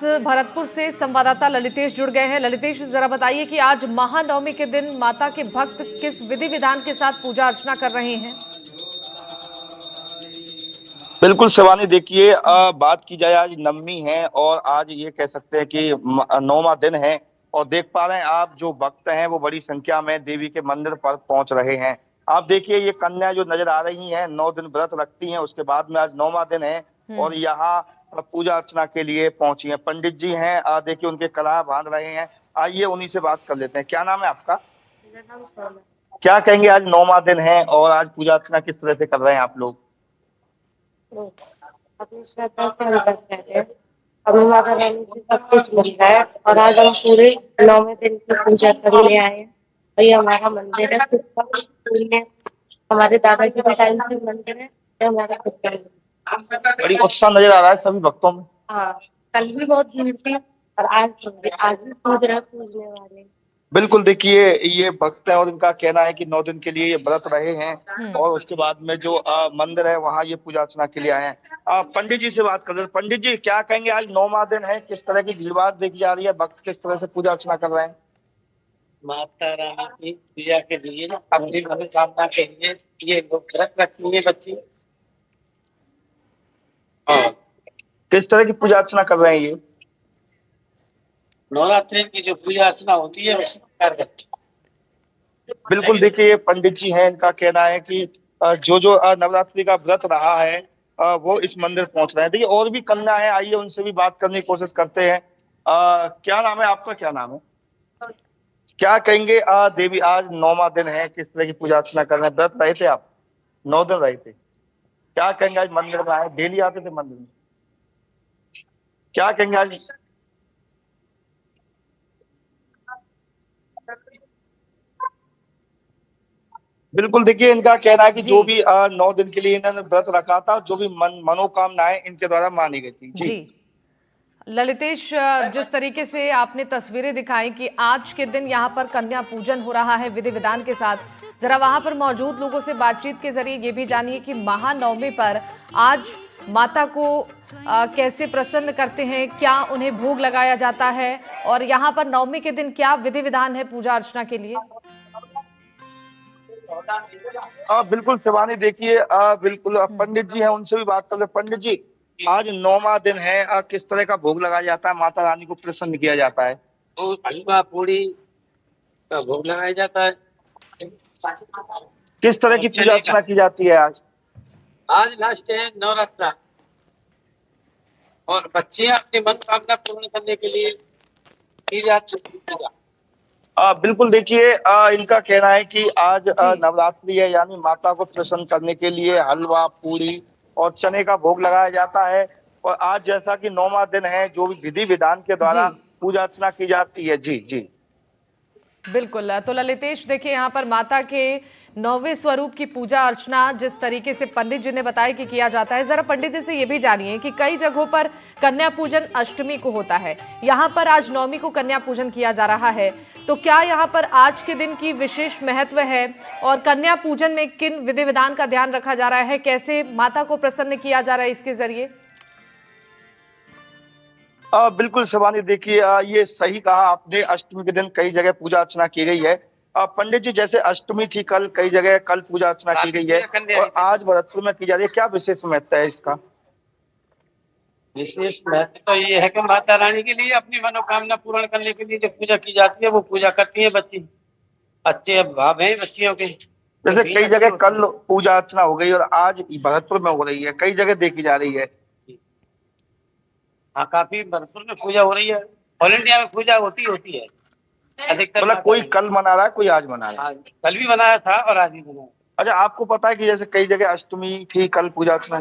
भरतपुर से संवाददाता ललितेश जुड़ गए हैं। ललितेश, जरा बताइए कि आज महानवमी के दिन माता के भक्त किस विधि विधान के साथ पूजा अर्चना कर रहे हैं। बिल्कुल शिवानी, देखिए बात की जाए, आज नवमी है और आज ये कह सकते हैं कि नौवां दिन है। और देख पा रहे हैं आप, जो भक्त हैं वो बड़ी संख्या में देवी के मंदिर पर पहुंच रहे हैं। आप देखिए, ये कन्या जो नजर आ रही हैं 9 दिन व्रत रखती हैं, उसके बाद में आज नौवां दिन है और यहाँ पूजा अर्चना के लिए पहुंची हैं। पंडित जी हैं, देखिए उनके कलश बांध रहे हैं। आइए उन्हीं से बात कर लेते हैं। क्या नाम है आपका? मेरा नाम सोना। क्या कहेंगे, आज नौवां दिन है और आज पूजा अर्चना किस तरह से कर रहे हैं आप लोग? तो अपनी श्रद्धा से हम करते हैं। हमें माता रानी से सब कुछ मिलता है और आज हम पूरे 9वें दिन की पूजा करने आए हैं। और ये हमारा मंदिर है, खुद का स्कूल है। हमारे दादाजी के टाइम से मंदिर है, ये हमारा खुद का मंदिर है। बड़ी उत्साह नजर आ रहा है सभी भक्तों में। हाँ, कल भी बहुत भीड़ थी और आज भी पूजने वाले हैं। बिल्कुल, देखिए ये भक्त है और इनका कहना है कि 9 दिन के लिए ये व्रत रहे हैं और उसके बाद में जो मंदिर है वहाँ ये पूजा अर्चना के लिए आए हैं। पंडित जी से बात कर रहे हैं। पंडित जी, क्या कहेंगे, आज 9वां दिन है, किस तरह की भीड़ भाड़ देखी जा रही है, भक्त किस तरह से पूजा अर्चना कर रहे हैं? माता रानी की पूजा के लिए अपनी मनोकामना के लिए ये लोग व्रत रखती है बच्ची। और किस तरह की पूजा अर्चना कर रहे हैं ये? नवरात्रि की जो पूजा अर्चना होती है उसी प्रकार करती है। बिल्कुल, देखिए ये पंडित जी हैं, इनका कहना है कि जो जो नवरात्रि का व्रत रहा है वो इस मंदिर पहुंच रहे हैं। देखिए और भी कन्या है, आइए उनसे भी बात करने की कोशिश करते हैं। क्या नाम है आपका? क्या नाम है? क्या कहेंगे, देवी आज 9वां दिन है, किस तरह की पूजा अर्चना कर रहे हैं? व्रत रहे थे आप? 9 दिन रहे थे। क्या कहेंगे, आज मंदिर में आए, डेली आते थे मंदिर में? क्या कहेंगे आज? बिल्कुल, देखिए इनका कहना है कि जी जो भी 9 दिन के लिए इन्होंने व्रत रखा था, जो भी मनोकामनाएं इनके द्वारा मानी गई थी। जी। जी ललितेश, जिस तरीके से आपने तस्वीरें दिखाई कि आज के दिन यहाँ पर कन्या पूजन हो रहा है विधि विधान के साथ, जरा वहां पर मौजूद लोगों से बातचीत के जरिए ये भी जानिए कि महानवमी पर आज माता को कैसे प्रसन्न करते हैं, क्या उन्हें भोग लगाया जाता है और यहाँ पर नवमी के दिन क्या विधि विधान है पूजा अर्चना के लिए। बिल्कुल शिवानी, देखिए बिल्कुल पंडित जी हैं, उनसे भी बात कर ले। पंडित जी, आज 9वां दिन है, किस तरह का भोग लगाया जाता है, माता रानी को प्रसन्न किया जाता है? तो हलवा पूड़ी का भोग लगाया जाता है। किस तरह की पूजा अर्चना की जाती है आज? आज लास्ट है नवरात्रा और बच्चे अपनी मनोकामना पूर्ण करने के लिए की जाती है पूजा। बिल्कुल, देखिए इनका कहना है कि आज जी नवरात्रि है, यानी माता को प्रसन्न करने के लिए हलवा पूरी और चने का भोग लगाया जाता है। और आज जैसा कि 9वां दिन है, जो भी विधि विधान के जी द्वारा पूजा अर्चना की जाती है। जी जी। बिल्कुल। तो ललितेश, देखिए यहाँ पर माता के 9वें स्वरूप की पूजा अर्चना जिस तरीके से पंडित जी ने बताया कि किया जाता है, जरा पंडित जी से ये भी जानिए कि कई जगहों पर कन्या पूजन अष्टमी को होता है, यहाँ पर आज नवमी को कन्या पूजन किया जा रहा है, तो क्या यहाँ पर आज के दिन की विशेष महत्व है और कन्या पूजन में किन विधि विधान का ध्यान रखा जा रहा है, कैसे माता को प्रसन्न किया जा रहा है इसके जरिए? बिल्कुल शिवानी, देखिए ये सही कहा आपने, अष्टमी के दिन कई जगह पूजा अर्चना की गई है। पंडित जी, जैसे अष्टमी थी कल, कई जगह कल पूजा अर्चना की गई है और आज भरतपुर में की जा रही है, क्या विशेष महत्व है इसका? विशेष महत्व तो ये है कि माता रानी के लिए अपनी मनोकामना पूर्ण करने के लिए जो पूजा की जाती है वो पूजा करती है बच्ची। अच्छे भाव है बच्चियों के। जैसे कई जगह कल पूजा अर्चना हो गई और आज भरतपुर में हो रही है, कई जगह देखी जा रही है। हाँ, काफी भरतपुर में पूजा हो रही है। ऑल इंडिया में पूजा होती है अधिकतर। मतलब कोई कल मना रहा है, कोई आज मना रहा है। हाँ, कल भी बनाया था और आज भी बनाया। अच्छा, आपको पता है कि जैसे कई जगह अष्टमी थी, कल पूजा अर्चना?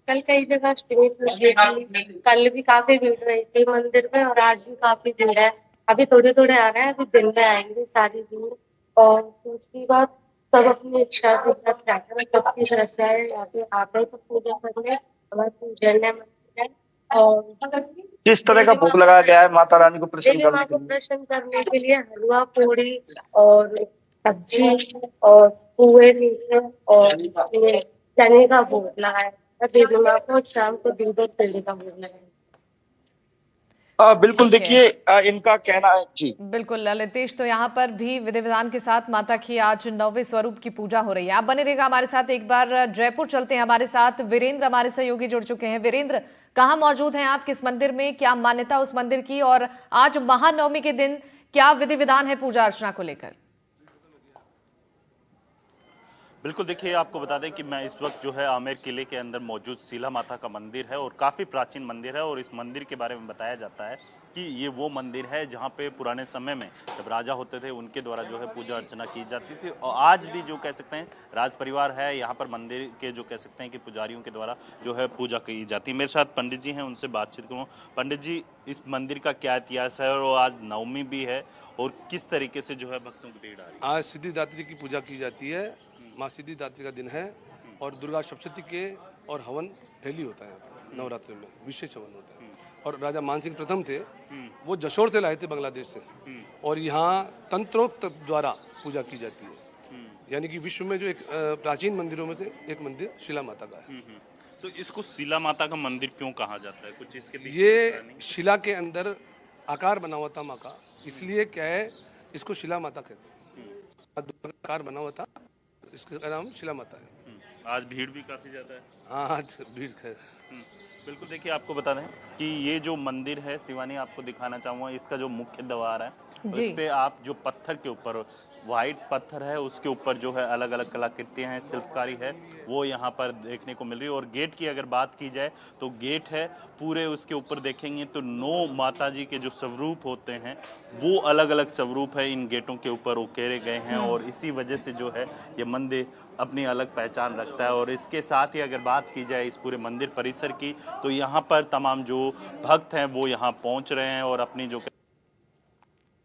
कल कई जगह अष्टमी पूजी थी, कल भी काफी भीड़ रही थी मंदिर में और आज भी काफी भीड़ है। अभी थोड़े थोड़े आ रहे हैं, अभी दिन में आएंगे सारी भीड़। और दूसरी बात, सब अपनी इच्छा से व्रत रखते हैं, सबकी श्रद्धा है, यहाँ पे आते हैं तो पूजा करने, हमारा पूजन है मंदिर है। और किस तरह का भोग लगाया गया है माता रानी को प्रसन्न देवी करने माँ के को लिए? प्रसन्न करने के लिए हलवा पूड़ी और सब्जी और पुए मीठे और ये चने का भोग लगाया। और देवी माँ को शाम को दूध और चने का भोग लगाया। बिल्कुल, ठीक है। देखिए इनका कहना है जी। बिल्कुल ललितेश, तो यहाँ पर भी विधि विधान के साथ माता की आज 9वें स्वरूप की पूजा हो रही है। आप बने रहिएगा हमारे साथ। एक बार जयपुर चलते हैं, हमारे साथ वीरेंद्र हमारे सहयोगी जुड़ चुके हैं। वीरेंद्र, कहाँ मौजूद हैं आप, किस मंदिर में, क्या मान्यता उस मंदिर की, और आज महानवमी के दिन क्या विधि विधान है पूजा अर्चना को लेकर? बिल्कुल, देखिए आपको बता दें कि मैं इस वक्त जो है आमेर किले के अंदर मौजूद शीला माता का मंदिर है और काफ़ी प्राचीन मंदिर है। और इस मंदिर के बारे में बताया जाता है कि ये वो मंदिर है जहाँ पे पुराने समय में जब राजा होते थे उनके द्वारा जो है पूजा अर्चना की जाती थी। और आज भी जो कह सकते हैं राज परिवार है यहाँ पर, मंदिर के जो कह सकते हैं कि पुजारियों के द्वारा जो है पूजा की जाती है। मेरे साथ पंडित जी हैं, उनसे बातचीत करूँ। पंडित जी, इस मंदिर का क्या इतिहास है और आज नवमी भी है और किस तरीके से जो है भक्तों की भीड़ आ रही है? आज सिद्धिदात्री की पूजा की जाती है। माँ सिद्धिदात्री का दिन है और दुर्गा सप्तशती के और हवन डेली होता है यहाँ पर नवरात्रि में, विशेष हवन होता है। और राजा मानसिंह प्रथम थे, वो जशोर से लाए थे बांग्लादेश से, और यहाँ तंत्रोक्त द्वारा पूजा की जाती है। यानी कि विश्व में जो एक प्राचीन मंदिरों में से एक मंदिर शिला माता का है। तो इसको शीला माता का मंदिर क्यों कहा जाता है, कुछ इसके पीछे ये पता नहीं? शिला के अंदर आकार बना हुआ था माँ का, इसलिए क्या है इसको शिला माता कहते हैं। आकार बना हुआ था, इसका नाम शिला माता है। आज भीड़ भी काफ़ी ज़्यादा है। हाँ, आज भीड़ है। बिल्कुल, देखिए आपको बता दें कि ये जो मंदिर है, शिवानी आपको दिखाना चाहूँगा, इसका जो मुख्य द्वार है जी। इस पे आप जो पत्थर के ऊपर वाइट पत्थर है उसके ऊपर जो है अलग अलग कलाकृतियाँ हैं, शिल्पकारी है, वो यहाँ पर देखने को मिल रही है। और गेट की अगर बात की जाए तो गेट है पूरे, उसके ऊपर देखेंगे तो 9 माता जी के जो स्वरूप होते हैं वो अलग अलग स्वरूप है इन गेटों के ऊपर उकेरे गए हैं। और इसी वजह से जो है ये मंदिर अपनी अलग पहचान रखता है। और इसके साथ ही अगर बात की जाए इस पूरे मंदिर परिसर की, तो यहाँ पर तमाम जो भक्त हैं वो यहाँ पहुँच रहे हैं और अपनी जो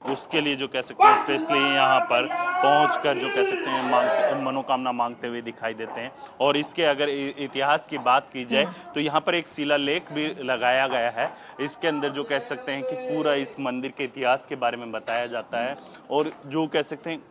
उसके लिए जो कह सकते हैं स्पेशली यहाँ पर पहुंचकर जो कह सकते हैं मनोकामना मांगते हुए दिखाई देते हैं। और इसके अगर इतिहास की बात की जाए तो यहाँ पर एक शिलालेख भी लगाया गया है। इसके अंदर जो कह सकते हैं कि पूरा इस मंदिर के इतिहास के बारे में बताया जाता है। और जो कह सकते हैं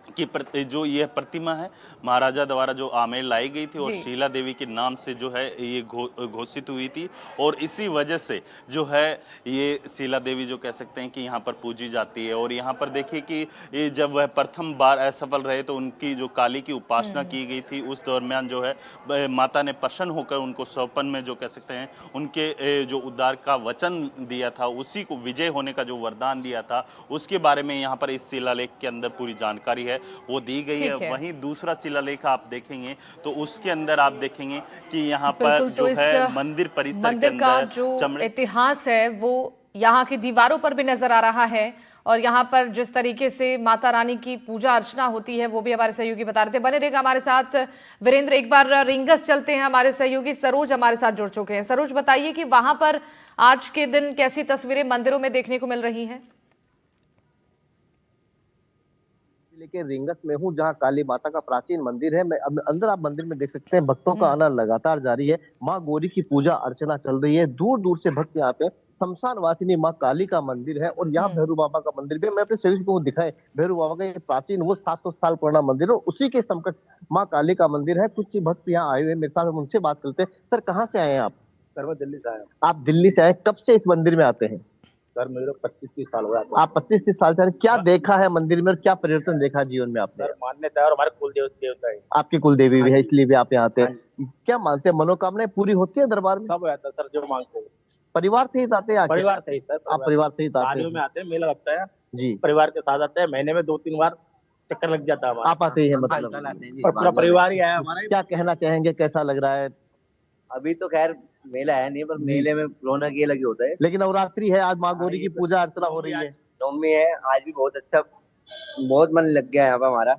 कि जो ये प्रतिमा है महाराजा द्वारा जो आमेर लाई गई थी और शीला देवी के नाम से जो है ये घोषित हुई थी। और इसी वजह से जो है ये शीला देवी जो कह सकते हैं कि यहाँ पर पूजी जाती है। और यहाँ पर देखिए कि ये जब वह प्रथम बार असफल रहे तो उनकी जो काली की उपासना की गई थी, उस दरमियान जो है माता ने प्रसन्न होकर उनको स्वपन में जो कह सकते हैं उनके जो उद्धार का वचन दिया था, उसी को विजय होने का जो वरदान दिया था, उसके बारे में यहाँ पर इस शिलालेख के अंदर पूरी जानकारी है वो दी गई है। वहीं दूसरा शिलालेख आप देखेंगे तो उसके अंदर आप देखेंगे कि यहाँ पर जो है मंदिर परिसर के का अंदर जो इतिहास है वो यहाँ की दीवारों पर भी नजर आ रहा है। और यहाँ पर जिस तरीके से माता रानी की पूजा अर्चना होती है वो भी हमारे सहयोगी बता रहे थे। बने रहेगा हमारे साथ वीरेंद्र। एक बार रिंगस चलते हैं, हमारे सहयोगी सरोज हमारे साथ जुड़ चुके हैं। सरोज, बताइए कि वहां पर आज के दिन कैसी तस्वीरें मंदिरों में देखने को मिल रही हैं? लेकिन रिंगस में हूँ जहाँ काली माता का प्राचीन मंदिर है। मैं अंदर आप मंदिर में देख सकते हैं भक्तों का आना लगातार जारी है। माँ गौरी की पूजा अर्चना चल रही है, दूर दूर से भक्त यहाँ पे। शमशान वासिनी माँ काली का मंदिर है और यहाँ भैरू बाबा का मंदिर भी। मैं अपने शरीर को दिखाए, भैरू बाबा का ये प्राचीन वो 700 साल पुराना मंदिर है, उसी के समकक्ष माँ काली का मंदिर है। कुछ भक्त यहाँ आए हुए मेरे साथ, हम उनसे बात करते हैं। सर, कहाँ से आए हैं आप? सर, मैं दिल्ली से आया हूँ। आप दिल्ली से आए, कब से इस मंदिर में आते हैं? सर, मेरे 25-30 साल हो गया। आप 25-30 साल से क्या देखा है मंदिर में और क्या परिवर्तन देखा जीवन में आपने? सर, मान्यता है और हमारे कुल देवता है। आपकी कुल देवी भी है, इसलिए भी आप यहाँ आते हैं। क्या मानते हैं, मनोकामनाएं पूरी होती है दरबार में? सब रहता है सर, जो मांगते हैं। परिवार से ही आते हैं? परिवार से ही सर। आप परिवार से ही आते शादियों में हैं? आते हैं, मेला लगता है जी। परिवार के साथ आते हैं, महीने में 2-3 बार चक्कर लग जाता है हमारा। आप आते ही हैं मतलब? और पूरा परिवार ही आया हमारा। क्या कहना चाहेंगे, कैसा लग रहा है? अभी तो खैर मेला है नहीं, पर मेले में रौनक ये लगी होता है। लेकिन नवरात्रि है, आज माँ गौरी की पूजा अर्चना हो रही है। नवमी है, आज भी बहुत अच्छा, बहुत मन लग गया है यहाँ पर हमारा।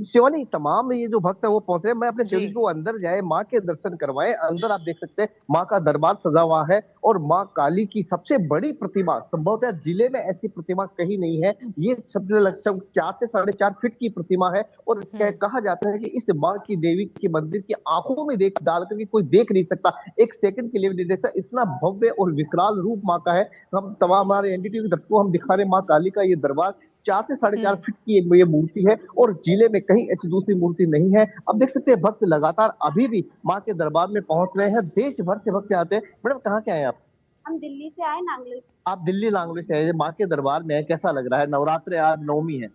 शिवानी, तमाम ये जो भक्त है वो पहुंच रहे हैं। मैं अपने शरीर को अंदर जाए, माँ के दर्शन करवाए। अंदर आप देख सकते हैं माँ का दरबार सजा हुआ है और माँ काली की सबसे बड़ी प्रतिमा, संभवतः जिले में ऐसी प्रतिमा कहीं नहीं है। ये सबसे लगभग 4 से 4.5 फीट की प्रतिमा है। और कहा जाता है कि इस माँ की देवी के मंदिर की आंखों में देख डाल करके कोई देख नहीं सकता, एक सेकंड के लिए भी नहीं देख सकता। इतना भव्य और विकराल रूप माँ का है। हम तमाम हमारे एनडीटीवी दर्शकों हम दिखा रहे माँ काली का ये दरबार 4 से 4.5 फीट की ये मूर्ति है और जिले में कहीं ऐसी दूसरी मूर्ति नहीं है। अब देख सकते हैं भक्त लगातार अभी भी माँ के दरबार में पहुंच रहे हैं। देश भर से भक्त आते हैं। मैडम, कहाँ से आए आप? हम दिल्ली से आए नांगल। आप दिल्ली लांगले से आए, माँ के दरबार में है, कैसा लग रहा है? नवरात्र आज नवमी है,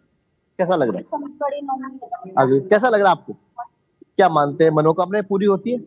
कैसा लग रहा है? बड़ी नौमी अभी कैसा लग रहा है आपको? क्या मानते हैं, मनोकामनाएं पूरी होती है?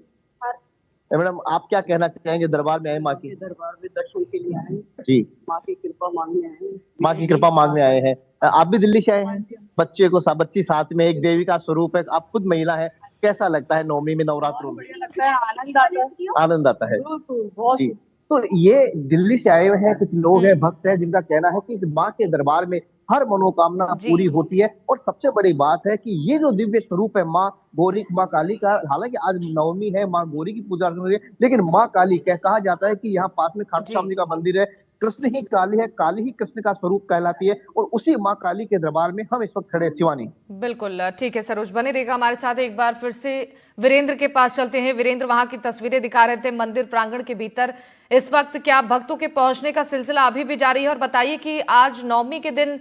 मैडम आप क्या कहना चाहेंगे? दरबार में आए, माँ की दरबार में दर्शन के लिए आए, जी, माँ की कृपा मांगने आए हैं। माँ की कृपा मांगने आए हैं। आप भी दिल्ली से आए हैं? बच्चे को बच्ची साथ में, एक देवी का स्वरूप है, आप खुद महिला है, कैसा लगता है नवमी में, नवरात्रों में? बढ़िया लगता है, आनंद आता है, आनंद आता है बहुत। जी। तो ये दिल्ली से आए हुए हैं कुछ लोग हैं, भक्त हैं, जिनका कहना है कि इस माँ के दरबार में हर मनोकामना जी। पूरी होती है। और सबसे बड़ी बात है कि ये जो दिव्य स्वरूप है माँ गौरी, माँ काली का, हालांकि आज नवमी है, माँ गौरी की पूजा अर्चना हो रही है, लेकिन माँ काली कहा जाता है कि यहाँ पास में खाटू श्याम जी का मंदिर है, कृष्ण ही काली है, काली ही कृष्ण का स्वरूप कहलाती है, और उसी माँ काली के दरबार में हम इस वक्त खड़े हैं। शिवानी, बिल्कुल ठीक है सरोज, बने रहेगा हमारे साथ। एक बार फिर से वीरेंद्र के पास चलते हैं। वीरेंद्र वहां की तस्वीरें दिखा रहे थे मंदिर प्रांगण के भीतर, इस वक्त क्या भक्तों के पहुंचने का सिलसिला अभी भी जारी है? और बताइए कि आज नवमी के दिन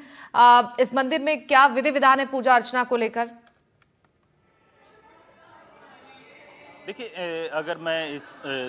इस मंदिर में क्या विधि विधान है पूजा अर्चना को लेकर? देखिए, अगर मैं इस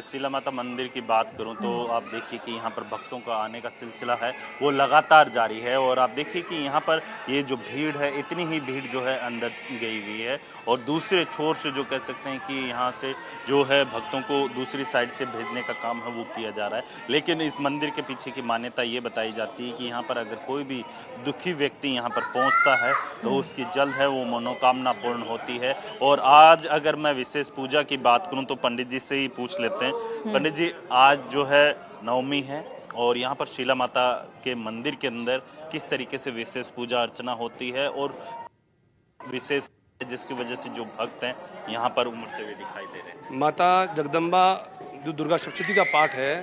शीला माता मंदिर की बात करूं तो आप देखिए कि यहाँ पर भक्तों का आने का सिलसिला है वो लगातार जारी है। और आप देखिए कि यहाँ पर ये जो भीड़ है, इतनी ही भीड़ जो है अंदर गई हुई है, और दूसरे छोर से जो कह सकते हैं कि यहाँ से जो है भक्तों को दूसरी साइड से भेजने का काम है वो किया जा रहा है। लेकिन इस मंदिर के पीछे की मान्यता ये बताई जाती है कि यहाँ पर अगर कोई भी दुखी व्यक्ति यहाँ पर पहुँचता है तो उसकी जल्द है वो मनोकामना पूर्ण होती है। और आज अगर मैं विशेष पूजा की बात करूं तो पंडित जी से ही पूछ लेते हैं। पंडित जी, आज जो है नवमी है और यहाँ पर शीला माता के मंदिर के अंदर किस तरीके से विशेष पूजा अर्चना होती है, और विशेष जिसकी वजह से जो भक्त हैं यहाँ पर उमड़ते हुए दिखाई दे रहे हैं? माता जगदम्बा जो दुर्गा सप्तशती का पाठ है,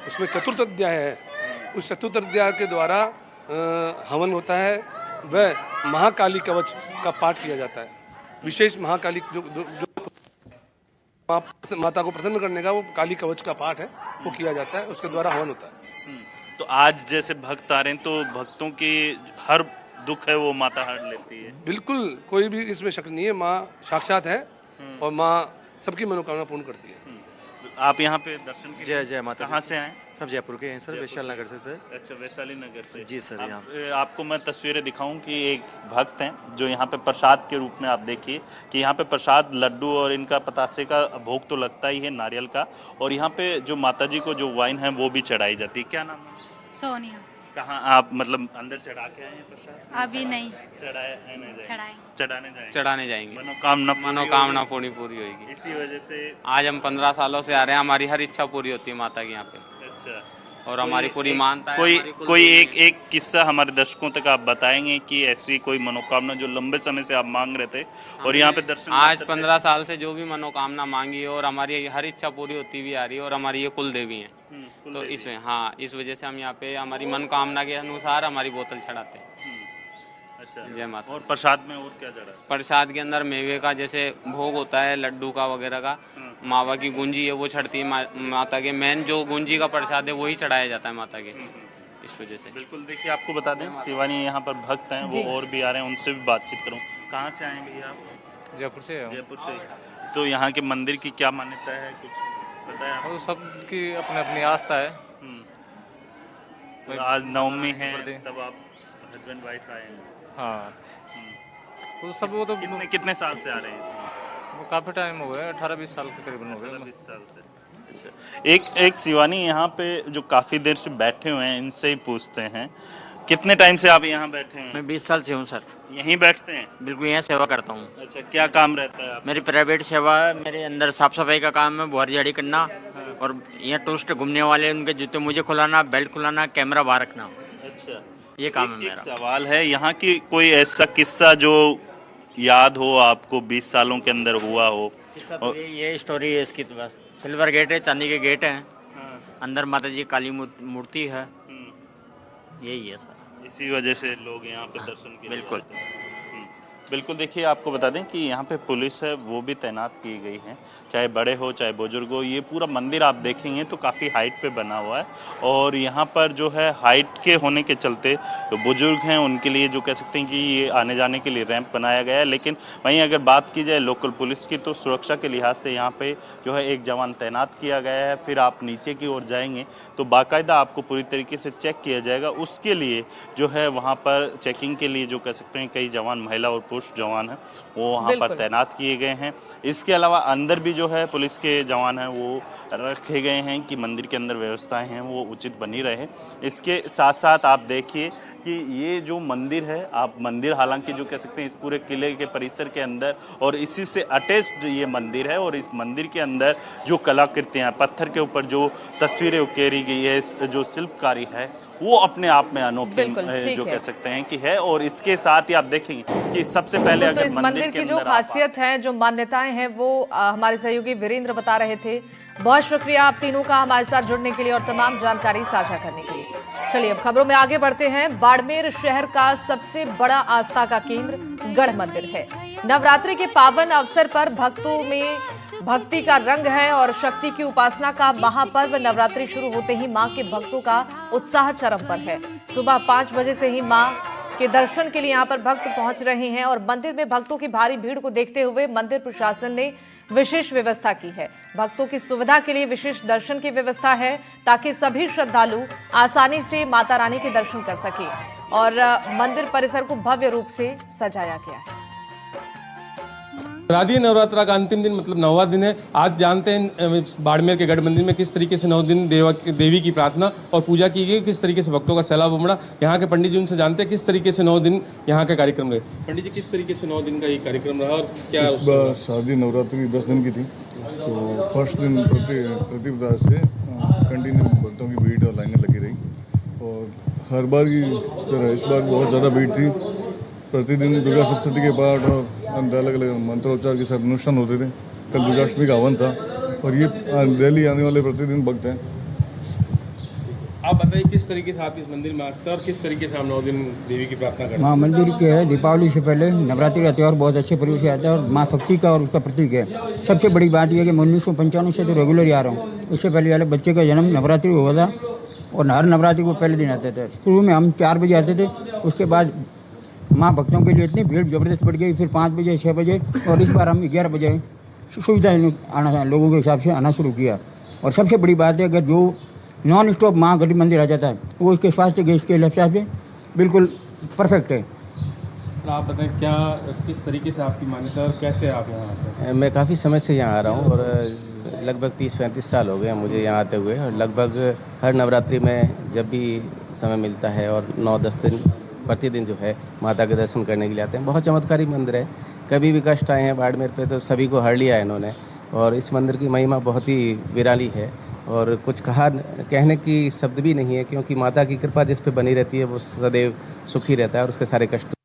उसमें चतुर्थ अध्याय है। उस चतुर्थ अध्याय के द्वारा हवन होता है, वह महाकाली कवच का पाठ किया जाता है। विशेष महाकाली जो माता को प्रसन्न करने का वो काली कवच का पाठ है, वो किया जाता है, उसके द्वारा हवन होता है। तो आज जैसे भक्त आ रहे हैं तो भक्तों की हर दुख है वो माता हर लेती है? बिल्कुल, कोई भी इसमें शक नहीं है, माँ साक्षात है और माँ सबकी मनोकामना पूर्ण करती है। आप यहाँ पे दर्शन के जय जय माता। कहाँ से आए? सब जयपुर के हैं सर, वैशाली नगर से सर। अच्छा, वैशाली नगर से जी सर। यहाँ आपको मैं तस्वीरें दिखाऊं कि एक भक्त हैं जो यहाँ पे प्रसाद के रूप में, आप देखिए कि यहाँ पे प्रसाद लड्डू और इनका पतासे का भोग तो लगता ही है नारियल का, और यहाँ पे जो माता जी को जो वाइन है वो भी चढ़ाई जाती है। क्या नाम है? सोनिया। कहाँ आप मतलब अंदर चढ़ा के आए हैं प्रसाद? अभी नहीं चढ़ाने जाएंगे। मनोकामना पूरी होगी। इसी वजह से आज हम 15 सालों से आ रहे हैं, हमारी हर इच्छा पूरी होती है माता की यहाँ पे। अच्छा, और हमारी पूरी मानता है। कोई एक किस्सा हमारे दर्शकों तक आप बताएंगे कि ऐसी कोई मनोकामना जो लंबे समय से आप मांग रहे थे और यहाँ पे दर्शन आज 15 साल से जो भी मनोकामना मांगी है और हमारी हर इच्छा पूरी होती हुई आ रही है, और हमारी ये कुल देवी है। तो इसमें इस वजह से हम यहाँ पे हमारी मनोकामना के अनुसार हमारी बोतल चढ़ाते हैं। अच्छा, जय माता। और प्रसाद में और क्या चढ़ा? प्रसाद के अंदर मेवे का जैसे भोग होता है, लड्डू का वगैरह का, मावा की गुंजी है वो चढ़ती है माता के। मेन जो गुंजी का प्रसाद है वही चढ़ाया जाता है माता के, इस वजह से। बिल्कुल, देखिए आपको बता दें शिवानी यहाँ पर भक्त हैं, वो और भी आ रहे हैं, उनसे भी बातचीत करूँ। कहाँ से आए भैया आप? जयपुर से। जयपुर से। तो यहाँ के मंदिर की क्या मान्यता है, कुछ बताया आप? वो सबकी अपनी अपनी आस्था है। तो आज नवमी है तब आप हस्बैंड वाइफ आए हैं? हाँ, तो सब वो तो कितने साल से आ रहे हैं? वो काफ़ी टाइम हो गए, 18-20 साल के करीबन हो गए। 18-20 साल से। अच्छा, एक शिवानी यहाँ पे जो काफ़ी देर से बैठे हुए हैं, इनसे ही पूछते हैं, कितने टाइम से आप यहाँ बैठे हैं? मैं 20 साल से हूँ सर। यहीं बैठते हैं? बिल्कुल, यहाँ सेवा करता हूँ। अच्छा, क्या काम रहता है आपका? मेरी प्राइवेट सेवा है, मेरे अंदर साफ सफाई का काम है, बुहारी झाड़ी करना, और यहाँ टूरिस्ट घूमने वाले उनके जूते मुझे खुलाना, बेल्ट खुलाना, कैमरा बाहर रखना। अच्छा, ये काम है मेरा। सवाल है, यहाँ की कोई ऐसा किस्सा जो याद हो आपको 20 सालों के अंदर हुआ हो? ये स्टोरी है इसकी। तो बस सिल्वर गेट है, चांदी के गेट हैं, अंदर माता जी काली मूर्ति है, यही है सर। इसी वजह से लोग यहाँ पे दर्शन के लिए बिल्कुल। बिल्कुल, देखिए आपको बता दें कि यहाँ पे पुलिस है वो भी तैनात की गई है, चाहे बड़े हो चाहे बुजुर्ग हो। ये पूरा मंदिर आप देखेंगे तो काफ़ी हाइट पे बना हुआ है और यहाँ पर जो है हाइट के होने के चलते जो बुजुर्ग हैं उनके लिए जो कह सकते हैं कि ये आने जाने के लिए रैंप बनाया गया है। लेकिन वहीं अगर बात की जाए लोकल पुलिस की तो सुरक्षा के लिहाज से यहाँ पे जो है एक जवान तैनात किया गया है। फिर आप नीचे की ओर जाएंगे तो बाकायदा आपको पूरी तरीके से चेक किया जाएगा। उसके लिए जो है वहाँ पर चेकिंग के लिए जो कह सकते हैं कई जवान महिला और पुरुष जवान हैं वो वहाँ पर तैनात किए गए हैं। इसके अलावा अंदर भी जो है पुलिस के जवान हैं वो रखे गए हैं कि मंदिर के अंदर व्यवस्थाएं हैं वो उचित बनी रहे। इसके साथ साथ आप देखिए कि ये जो मंदिर है, आप मंदिर हालांकि जो कह सकते हैं इस पूरे किले के परिसर के अंदर और इसी से अटैच्ड ये मंदिर है और इस मंदिर के अंदर जो कलाकृतियाँ पत्थर के ऊपर जो तस्वीरें उकेरी गई है, जो शिल्पकारी है वो अपने आप में अनोखी जो कह सकते हैं कि है। और इसके साथ ही आप देखेंगे कि सबसे पहले अगर इस मंदिर की जो खासियत है, जो मान्यताएं हैं वो हमारे सहयोगी वीरेंद्र बता रहे थे। बहुत शुक्रिया आप तीनों का हमारे साथ जुड़ने के लिए और तमाम जानकारी साझा करने के लिए। चलिए अब खबरों में आगे बढ़ते हैं। बाड़मेर शहर का सबसे बड़ा आस्था का केंद्र गढ़ मंदिर है। नवरात्रि के पावन अवसर पर भक्तों में भक्ति का रंग है और शक्ति की उपासना का महापर्व नवरात्रि शुरू होते ही मां के भक्तों का उत्साह चरम पर है। सुबह 5 बजे से ही मां के दर्शन के लिए यहां पर भक्त पहुंच रहे हैं और मंदिर में भक्तों की भारी भीड़ को देखते हुए मंदिर प्रशासन ने विशेष व्यवस्था की है। भक्तों की सुविधा के लिए विशेष दर्शन की व्यवस्था है ताकि सभी श्रद्धालु आसानी से माता रानी के दर्शन कर सकें और मंदिर परिसर को भव्य रूप से सजाया गया है। शारदीय नवरात्रा का अंतिम दिन मतलब 9वां दिन है। आज जानते हैं बाड़मेर के गढ़ मंदिर में किस तरीके से 9 दिन देवी की प्रार्थना और पूजा की गई, किस तरीके से भक्तों का सैलाब उमड़ा। यहाँ के पंडित जी उनसे जानते हैं किस तरीके से 9 दिन यहाँ का कार्यक्रम रहे। पंडित जी, किस तरीके से 9 दिन का ये कार्यक्रम रहा और क्या इस बार शारदीय नवरात्रि 10 दिन की थी तो फर्स्ट दिन प्रतिपदा से कंटिन्यू भक्तों की भीड़ और लाइनें लगी रही और हर बार की तरह इस बार बहुत ज़्यादा भीड़ थी। प्रतिदिन दुर्गा सप्तशती के पाठ और अलग अलग मंत्रोच्चार के साथ अनुष्ठान होते थे। कल दुर्गाष्टमी का हवन था और ये दिल्ली आने वाले प्रतिदिन भक्त हैं। आप बताइए किस तरीके से आप इस मंदिर में आस्था और किस तरीके से आप 9 दिन देवी की प्रार्थना करते हैं। माँ मंदिर के है दीपावली से पहले नवरात्रि का त्यौहार बहुत अच्छे परिवेश से आता है और माँ शक्ति का और उसका प्रतीक है। सबसे बड़ी बात यह है कि मैं 1995 से तो रेगुलर ही आ रहा हूँ। उससे पहले वाले बच्चे का जन्म नवरात्रि हुआ था और हर नवरात्रि को पहले दिन आते थे। शुरू में हम 4 बजे आते थे, उसके बाद माँ भक्तों के लिए इतनी भीड़ ज़बरदस्त बढ़ गई, फिर 5 बजे 6 बजे और इस बार हम 11 बजे सुविधा आना लोगों के हिसाब से आना शुरू किया। और सबसे बड़ी बात है अगर जो नॉन स्टॉप माँ गढ़ मंदिर आ जाता है वो उसके स्वास्थ्य के इसके हिसाब से बिल्कुल परफेक्ट है। आप बताएं क्या किस तरीके से आपकी मान्यता और कैसे आप यहाँ आते हैं। मैं काफ़ी समय से यहाँ आ रहा हूँ और लगभग 30-35 साल हो गए हैं मुझे यहाँ आते हुए और लगभग हर नवरात्रि में जब भी समय मिलता है और 9-10 दिन प्रतिदिन जो है माता के दर्शन करने के लिए आते हैं। बहुत चमत्कारी मंदिर है। कभी भी कष्ट आए हैं बाड़मेर पे तो सभी को हर लिया है इन्होंने और इस मंदिर की महिमा बहुत ही विराली है और कुछ कहने की शब्द भी नहीं है क्योंकि माता की कृपा जिस पे बनी रहती है वो सदैव सुखी रहता है और उसके सारे कष्ट